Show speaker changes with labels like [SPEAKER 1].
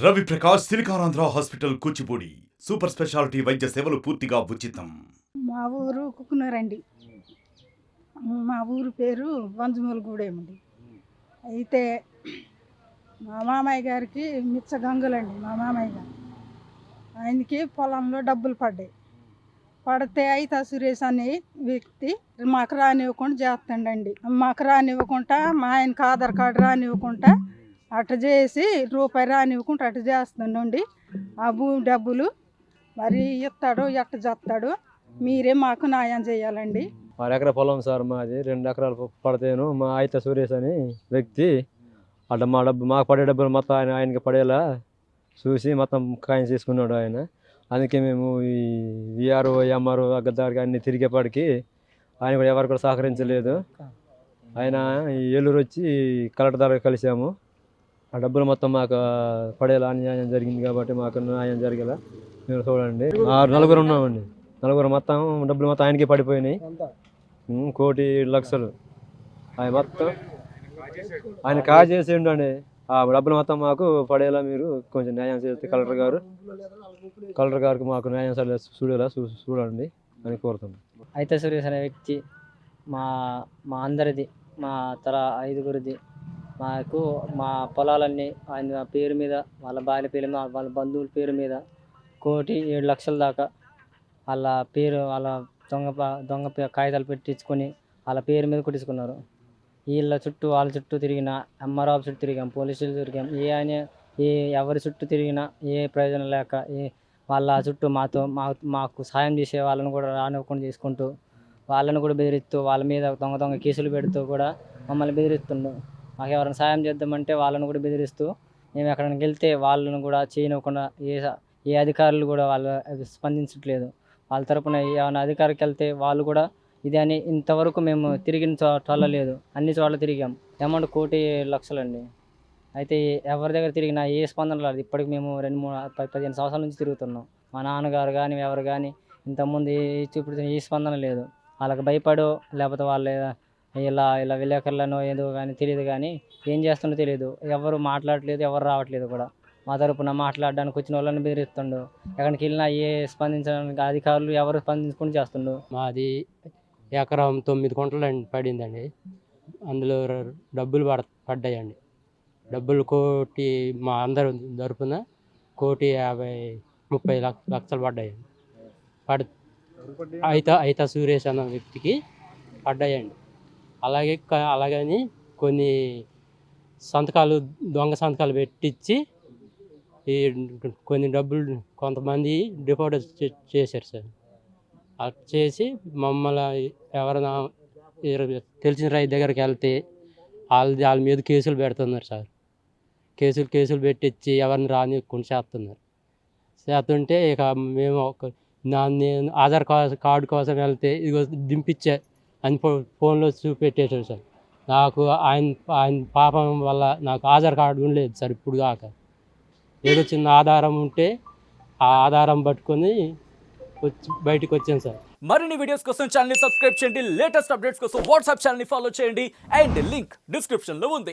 [SPEAKER 1] Ravi Prakash Siliconandhra hospital Kuchipudi super speciality వైద్య సేవలు పూర్తిగా ఉచితం.
[SPEAKER 2] మా ఊరు కుక్కునూరండి. మా ఊరు పేరు వంజమూలగూడెమండి. అయితే మా మామయ్య గారికి మిచ్చగంగులండి. మా మామయ్య గారు ఆయనకి పొలంలో డబ్బులు పడ్డాయి. పడితే అయితే సురేష్ అనే వ్యక్తి మాకు రానివ్వకుండా చేస్తాడండి. మాకు రానివ్వకుండా మా ఆయనకి ఆధార్ కార్డు రానివ్వకుండా అట్ట చేసి రూపాయి రానివ్వకుండా అట్ట చేస్తుండండి. ఆ భూమి డబ్బులు మరి ఇస్తాడో ఎట్ట చేస్తాడో మీరే మాకు న్యాయం చేయాలండి.
[SPEAKER 3] 6 ఎకరాల పొలం సార్ మాది. 2 ఎకరాలు పడితేను మా అయితే సురేష్ అని వ్యక్తి అట్లా మా డబ్బు మాకు పడే డబ్బులు మొత్తం ఆయనకి పడేలా చూసి మొత్తం కాయిన్ తీసుకున్నాడు ఆయన. అందుకే మేము ఈ విఆర్ఓ ఎంఆర్ఓ దగ్గరికి అన్ని తిరిగేపాటికి ఆయన కూడా ఎవరు కూడా సహకరించలేదు. ఆయన ఈ ఏలూరు వచ్చి కలెక్టర్ దగ్గర కలిసాము. ఆ డబ్బులు మొత్తం మాకు పడేలా అన్యాయం జరిగింది కాబట్టి మాకు న్యాయం జరిగేలా మీరు చూడండి. 4 ఉన్నామండి. 4 మొత్తం డబ్బులు మొత్తం ఆయనకి పడిపోయినాయి. 1,07,00,000 ఆయన మొత్తం ఆయన కాజేసిండు అండి. ఆ డబ్బులు మొత్తం మాకు పడేలా మీరు కొంచెం న్యాయం చేస్తే కలెక్టర్ గారికి మాకు న్యాయం చూడేలా చూడండి అని కోరుతున్నాం.
[SPEAKER 4] అయితే సురేష్ అనే వ్యక్తి మా మా అందరిది, మా తర 5గురిది, మాకు మా పొలాలన్నీ ఆయన పేరు మీద, వాళ్ళ భార్య పేరు మీద, వాళ్ళ బంధువుల పేరు మీద 1,07,00,000 దాకా వాళ్ళ పేరు, వాళ్ళ దొంగ కాగితాలు పెట్టించుకొని వాళ్ళ పేరు మీద కొట్టించుకున్నారు. వీళ్ళ చుట్టూ వాళ్ళ చుట్టూ తిరిగిన ఎంఆర్ఓ చుట్టూ తిరిగాం, పోలీసులు తిరిగాం, ఎవరి చుట్టూ తిరిగినా ఏ ప్రయోజనం లేక వాళ్ళ చుట్టూ మాకు సాయం చేసే వాళ్ళని కూడా రానివ్వకుండా చేసుకుంటూ వాళ్ళని కూడా బెదిరిస్తూ వాళ్ళ మీద దొంగ కేసులు పెడుతూ కూడా మమ్మల్ని బెదిరిస్తుండు. మాకు ఎవరైనా సాయం చేద్దామంటే వాళ్ళని కూడా బెదిరిస్తూ మేము ఎక్కడికి వెళ్తే వాళ్ళని కూడా చేయనివ్వకుండా ఏ అధికారులు కూడా వాళ్ళు స్పందించట్లేదు. వాళ్ళ తరపున ఏమైనా అధికారికి వెళ్తే వాళ్ళు కూడా ఇది అని ఇంతవరకు మేము తిరిగిన చోట లేదు. అన్ని చోట్ల తిరిగాం. అమౌంట్ 1,07,00,000 అండి. అయితే ఎవరి దగ్గర తిరిగినా ఏ స్పందన లేదు. ఇప్పటికి మేము 15 సంవత్సరాల నుంచి తిరుగుతున్నాం. మా నాన్నగారు కానీ ఎవరు కానీ ఇంతకుముందు చూపుతున్న ఏ స్పందన లేదు. వాళ్ళకి భయపడో లేకపోతే వాళ్ళు ఇలా విలేకరులను ఏదో కానీ తెలియదు, కానీ ఏం చేస్తుండో తెలియదు. ఎవరు మాట్లాడట్లేదు, ఎవరు రావట్లేదు కూడా. మా తరపున మాట్లాడడానికి వచ్చిన వాళ్ళని బెదిరిస్తుండు. ఎక్కడికి వెళ్ళినా స్పందించడానికి అధికారులు ఎవరు స్పందించుకుని చేస్తుండు.
[SPEAKER 5] మాది ఎకరం 9 గుంటలు పడిందండి. అందులో డబ్బులు పడ్డాయండి. డబ్బులు మా అందరు తరపున 1,50,30,00,000 పడ్డాయండి. అయితే సురేష్ అన్న వ్యక్తికి పడ్డాయండి. అలాగని కొన్ని దొంగ సంతకాలు పెట్టించి కొన్ని డబ్బులు కొంతమంది డిపాజిట్ చేశారు సార్. అలా చేసి మమ్మల్ని ఎవరైనా తెలిసిన రైతు దగ్గరికి వెళ్తే వాళ్ళ మీద కేసులు పెడుతున్నారు సార్. కేసులు పెట్టించి ఎవరిని రానివ్వకుండా చేస్తుంటే ఇక మేము నేను ఆధార్ కార్డు కోసం వెళ్తే ఇదిగో దింపించే అని ఫోన్లో చూపెట్టేశారు సార్. నాకు ఆయన పాపం వల్ల నాకు ఆధార్ కార్డు ఉండలేదు సార్. ఇప్పుడు దాకా ఏదో చిన్న ఆధారం ఉంటే ఆ ఆధారం పట్టుకొని బయటకు వచ్చాను సార్.
[SPEAKER 6] మరిన్ని వీడియోస్ కోసం ఛానల్ ని సబ్స్క్రైబ్ చేయండి. లేటెస్ట్ అప్డేట్స్ కోసం వాట్సాప్ ఛానల్ ని ఫాలో చేయండి. అండ్ లింక్ డిస్క్రిప్షన్ లో ఉంది.